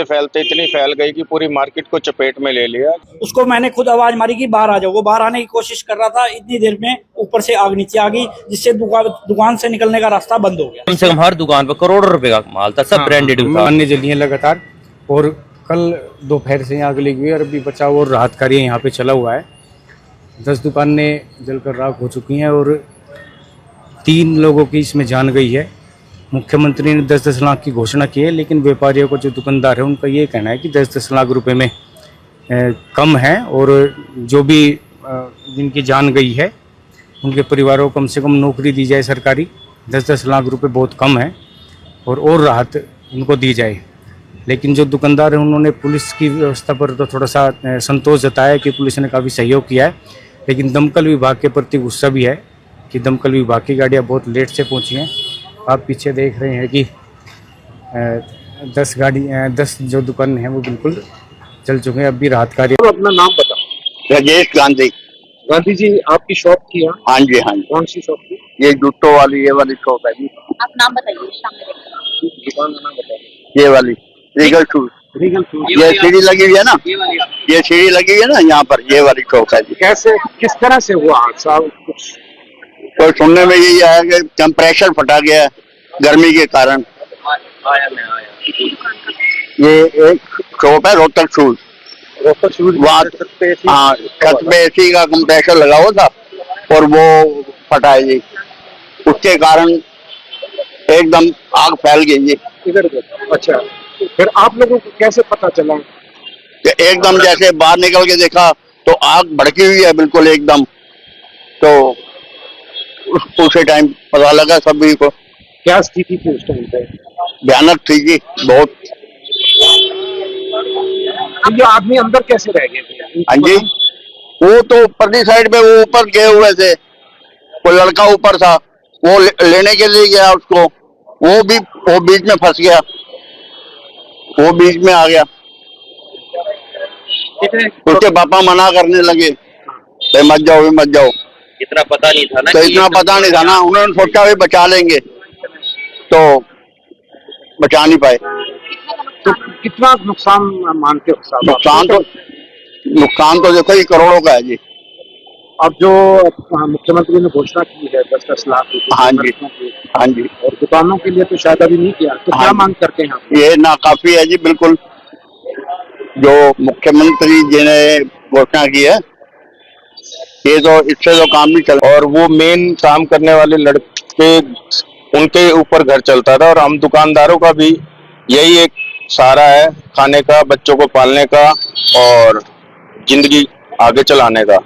फैलते फैलते इतनी फैल गई कि पूरी मार्केट को चपेट में ले लिया। उसको मैंने खुद आवाज मारी कि बाहर आ जाओ। वो बाहर आने की कोशिश कर रहा था, इतनी देर में ऊपर से आग नीचे आ गई, जिससे दुकान से निकलने का रास्ता बंद हो गया। कम से कम हर दुकान पर करोड़ों रुपए का माल था, सब ब्रांडेड था। अन्य जली है लगातार, और कल दोपहर से आग लगी हुई है और अभी बचाव और राहत कार्य यहाँ पे चला हुआ है। 10 दुकानें जलकर राख हो चुकी हैं और 3 लोगों की इसमें जान गई है। मुख्यमंत्री ने 10-10 लाख की घोषणा की है, लेकिन व्यापारियों को, जो दुकानदार है, उनका ये कहना है कि 10-10 लाख रुपए में कम है, और जो भी जिनकी जान गई है उनके परिवारों को कम से कम नौकरी दी जाए सरकारी। 10-10 लाख रुपए बहुत कम है और राहत उनको दी जाए। लेकिन जो दुकानदार हैं उन्होंने पुलिस की व्यवस्था पर तो थोड़ा सा संतोष जताया कि पुलिस ने काफ़ी सहयोग किया है, लेकिन दमकल विभाग के प्रति गुस्सा भी है कि दमकल विभाग की गाड़ियाँ बहुत लेट से पहुँची हैं। आप पीछे देख रहे हैं कि 10 जो दुकान हैं वो बिल्कुल चल चुके हैं। अभी राहत कार्य। अपना नाम बता। राजेश गांधी। गांधी जी, आपकी शॉप की है? हाँ जी, हाँ जी। कौन सी शॉप की? ये जूतों वाली, ये वाली शॉप है जी। आप नाम बताइए, सामने दुकान का नाम बताइए। ये वाली रीगल शूज। Regal shoes. ये सीढ़ी लगी हुई है ना, ये सीढ़ी लगी हुई है ना यहाँ पर, ये वाली शॉप है जी। कैसे, किस तरह से हुआ हादसा? कुछ तो सुनने में यही आया कि कंप्रेसर फटा गया है गर्मी के कारण। ये एक शॉप है रोहतक शूज। रोहतक शूज वहाँ हाँ, छत पे एसी का कंप्रेसर लगा हुआ था और वो फटा है जी। उसके कारण एकदम आग फैल गई जी। इधर। अच्छा, फिर आप लोगों को कैसे पता चला? कि एकदम जैसे बाहर निकल के देखा तो आग भड़की हुई है बिल्कुल एकदम। तो उसी टाइम पता लगा सभी को। क्या स्थिति थी उस टाइम पे? भयानक थी जी, बहुत। ये आदमी अंदर कैसे रह गए थे? हाँ जी, वो तो ऊपरली साइड पे वो ऊपर गए हुए थे, कोई लड़का ऊपर था, वो लेने के लिए गया उसको, वो बीच में फंस गया, वो बीच में आ गया। उसके पापा मना करने लगे, मत जाओ मत जाओ। इतना पता नहीं था ना, तो इतना पता नहीं था ना, उन्होंने सोचा भी बचा लेंगे, तो बचा नहीं पाए। तो कितना नुकसान मानते हो? नुकसान तो देखो ये करोड़ों का है जी। अब जो मुख्यमंत्री ने घोषणा की है 10-10 लाख रुपए, हाँ जी, हाँ जी, और दुकानों के लिए तो शायद अभी नहीं किया, तो क्या मांग करते हैं आप? ये नाकाफी है जी बिल्कुल, जो मुख्यमंत्री जी ने घोषणा की है, ये तो इससे तो काम नहीं चल। और वो मेन काम करने वाले लड़के, उनके ऊपर घर चलता था, और हम दुकानदारों का भी यही एक सहारा है, खाने का, बच्चों को पालने का और जिंदगी आगे चलाने का।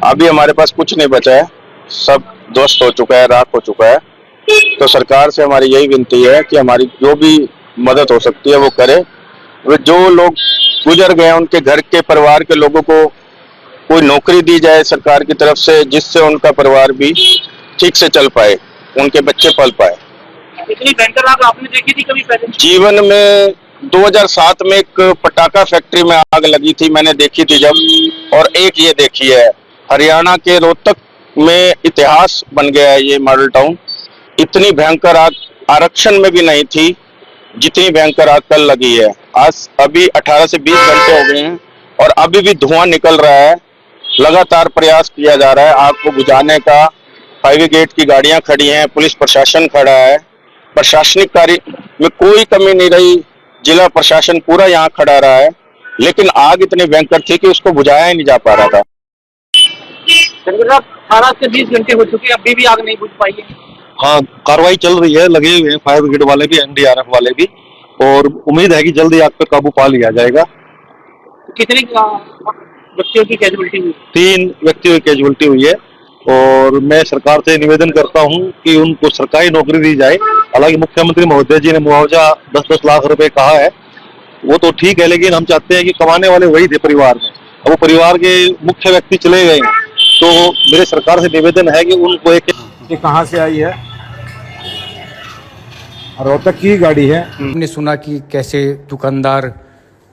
अभी हमारे पास कुछ नहीं बचा है, सब ध्वस्त हो चुका है, राख हो चुका है। तो सरकार से हमारी यही विनती है कि हमारी जो भी मदद हो सकती है वो करे। वे जो लोग गुजर गए उनके घर के परिवार के लोगों को कोई नौकरी दी जाए सरकार की तरफ से, जिससे उनका परिवार भी ठीक से चल पाए, उनके बच्चे पल पाए। इतनी भयंकर आग आपने देखी थी कभी पहले? जीवन में 2007 में एक पटाखा फैक्ट्री में आग लगी थी, मैंने देखी थी जब, और एक ये देखी है हरियाणा के रोहतक में। इतिहास बन गया है ये मॉडल टाउन। इतनी भयंकर आग आरक्षण में भी नहीं थी जितनी भयंकर आग कल लगी है। आज अभी 18 से 20 घंटे हो गए हैं और अभी भी धुआं निकल रहा है। लगातार प्रयास किया जा रहा है आग को बुझाने का। फायर ब्रिगेड की गाड़ियां खड़ी हैं, पुलिस प्रशासन खड़ा है, प्रशासनिक कार्य में कोई कमी नहीं रही, जिला प्रशासन पूरा यहाँ खड़ा रहा है, लेकिन आग इतनी भयंकर थी कि उसको बुझाया ही नहीं जा पा रहा था। 18 से 20 घंटे हो चुके, अभी भी आग नहीं बुझ पाई है। हाँ, कार्रवाई चल रही है, लगे हुए हैं फायर ब्रिगेड वाले भी, एनडीआरएफ वाले भी, और उम्मीद है कि जल्दी आग पर काबू पा लिया जाएगा। कितने व्यक्तियों की कैजुअल्टी हुई? 3 व्यक्तियों की कैजुअल्टी हुई है, और मैं सरकार से निवेदन करता हूं कि उनको सरकारी नौकरी दी जाए। हालांकि मुख्यमंत्री महोदय जी ने मुआवजा 10-10 लाख रुपए कहा है, वो तो ठीक है, लेकिन हम चाहते हैं कि कमाने वाले वही थे परिवार में। अब वो परिवार के मुख्य व्यक्ति चले गए हैं, तो मेरे सरकार से निवेदन है कि उनको एक। ये कहाँ से आई है? रोहतक की गाड़ी है। हमने सुना कि कैसे दुकानदार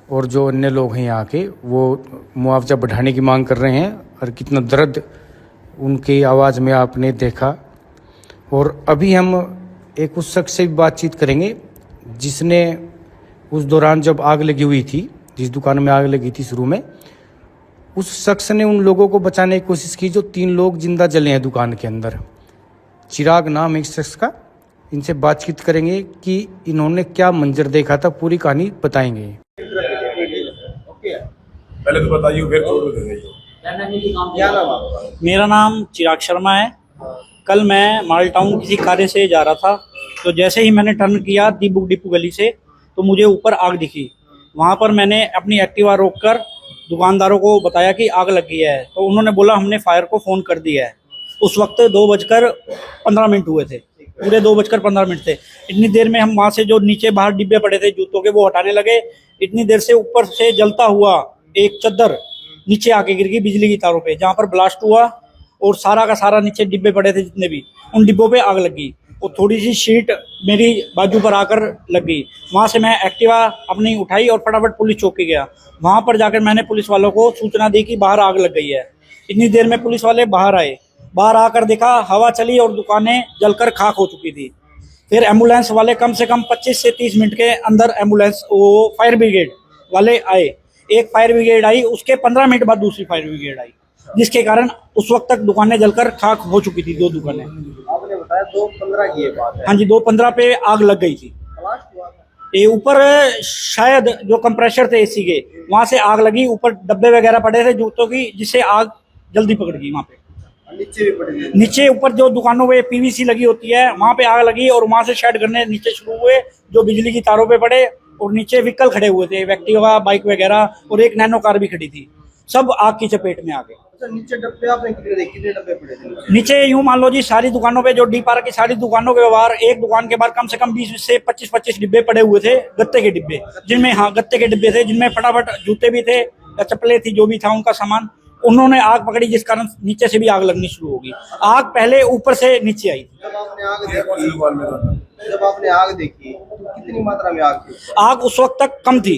और जो अन्य लोग हैं यहाँ के, वो मुआवजा बढ़ाने की मांग कर रहे हैं, और कितना दर्द उनकी आवाज़ में आपने देखा। और अभी हम एक उस शख्स से भी बातचीत करेंगे जिसने उस दौरान जब आग लगी हुई थी, जिस दुकान में आग लगी थी शुरू में, उस शख्स ने उन लोगों को बचाने की कोशिश की जो 3 लोग जिंदा जले हैं दुकान के अंदर। चिराग नाम है इस शख्स का। इनसे बातचीत करेंगे कि इन्होंने क्या मंजर देखा था, पूरी कहानी बताएंगे। पहले तो बताइए फिर छोड़ देंगे। क्या नाम आपका? मेरा नाम चिराग शर्मा है। कल मैं माल टाउन किसी कार्य से जा रहा था, तो जैसे ही मैंने टर्न किया दीपुक डिपू गली से, तो मुझे ऊपर आग दिखी। वहाँ पर मैंने अपनी एक्टिवा रोककर दुकानदारों को बताया कि आग लग गई है, तो उन्होंने बोला हमने फायर को फ़ोन कर दिया है। उस वक्त 2:15 हुए थे, पूरे 2:15 थे। इतनी देर में हम वहाँ से जो नीचे बाहर डिब्बे पड़े थे जूतों के, वो हटाने लगे। इतनी देर से ऊपर से जलता हुआ एक चद्दर नीचे आके गिर गई बिजली की तारों पे, जहाँ पर ब्लास्ट हुआ, और सारा का सारा नीचे डिब्बे पड़े थे जितने भी, उन डिब्बों पे आग लगी। और थोड़ी सी शीट मेरी बाजू पर आकर लग गई। वहाँ से मैं एक्टिवा अपनी उठाई और फटाफट पुलिस चौकी गया। वहाँ पर जाकर मैंने पुलिस वालों को सूचना दी कि बाहर आग लग गई है। इतनी देर में पुलिस वाले बाहर आए। बाहर आकर देखा हवा चली और दुकानें जलकर खाक हो चुकी थी। फिर एम्बुलेंस वाले कम से कम 25 से 30 मिनट के अंदर एम्बुलेंस वो फायर ब्रिगेड वाले आए। एक फायर ब्रिगेड आई, उसके 15 मिनट बाद दूसरी फायर ब्रिगेड आई, जिसके कारण उस वक्त तक दुकानें जलकर खाक हो चुकी थी। 2 दुकानें। आपने बताया 2:15 की ये बात है। हाँ जी, 2:15 पे आग लग गई थी। ब्लास्ट हुआ था। ये ऊपर शायद जो कंप्रेसर थे एसी के, वहां से आग लगी। ऊपर डब्बे वगैरह पड़े थे जूतों की, जिससे आग जल्दी पकड़ गई। वहां पे नीचे भी पड़े थे। नीचे ऊपर जो दुकानों पे पीवीसी लगी होती है, वहां पे आग लगी और वहां से शेड गिरने नीचे शुरू हुए, जो बिजली की तारों पे पड़े। और नीचे व्हीकल खड़े हुए थे, एक्टिवा, बाइक वगैरह, और एक नैनो कार भी खड़ी थी। सब आग की चपेट में आ गए। अच्छा, नीचे डब्बे आपने कितने देखे? कितने डब्बे पड़े थे? नीचे यूं मान लो जी, सारी दुकानों पे, जो डी पार्क की सारी दुकानों के बाहर, एक दुकान के बाहर कम से कम 20 से 25 डिब्बे पड़े हुए थे, गत्ते के डिब्बे, जिनमें, हाँ, गत्ते के डिब्बे थे, जिनमें फटाफट जूते भी थे या चप्पलें थी, जो भी था उनका सामान। उन्होंने आग पकड़ी, जिस कारण नीचे से भी आग लगनी शुरू होगी। आग पहले ऊपर से नीचे आई। जब आपने आग देखी तो कितनी मात्रा में आग थी? आग उस वक्त तक कम थी,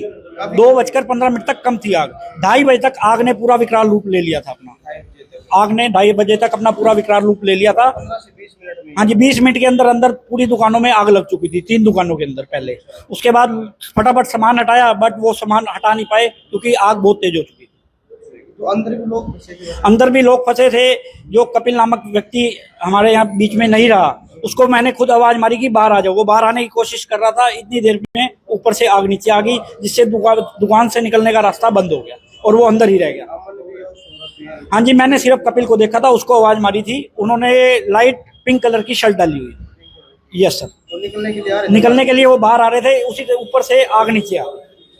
2:15 तक कम थी आग। 2:30 बजे तक आग ने पूरा विकराल रूप ले लिया था अपना। आग ने 2:30 बजे तक अपना पूरा विकराल रूप ले लिया था। 20 मिनट में। हाँ जी, 20 मिनट के अंदर अंदर पूरी दुकानों में आग लग चुकी थी, 3 दुकानों के अंदर पहले। उसके बाद फटाफट सामान हटाया, बट वो सामान हटा नहीं पाए क्योंकि आग बहुत तेज हो चुकी थी। तो अंदर भी लोग फंसे थे? अंदर भी लोग फंसे थे। जो कपिल नामक व्यक्ति हमारे यहाँ बीच में नहीं रहा, उसको मैंने खुद आवाज मारी कि बाहर आ जाओ। वो बाहर आने की कोशिश कर रहा था। इतनी देर में ऊपर से आग नीचे आ गई, जिससे दुकान से निकलने का रास्ता बंद हो गया और वो अंदर ही रह गया। हाँ जी, मैंने सिर्फ कपिल को देखा था, उसको आवाज मारी थी। उन्होंने लाइट पिंक कलर की शर्ट डाली हुई। Yes sir. तो निकलने के लिए आ रहे थे? निकलने के लिए वो बाहर आ रहे थे, उसी के ऊपर से आग नीचे आ।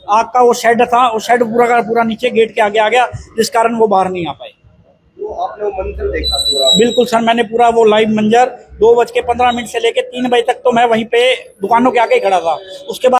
आग का वो शेड था, वो शेड पूरा का पूरा नीचे गेट के आगे आ गया, जिस कारण वो बाहर नहीं आ पाए। तो आपने वो मंजर देखा पूरा? बिल्कुल सर, मैंने पूरा वो लाइव मंजर 2:15 से लेके 3 बजे तक तो मैं वहीं पे दुकानों के आगे खड़ा था। उसके बाद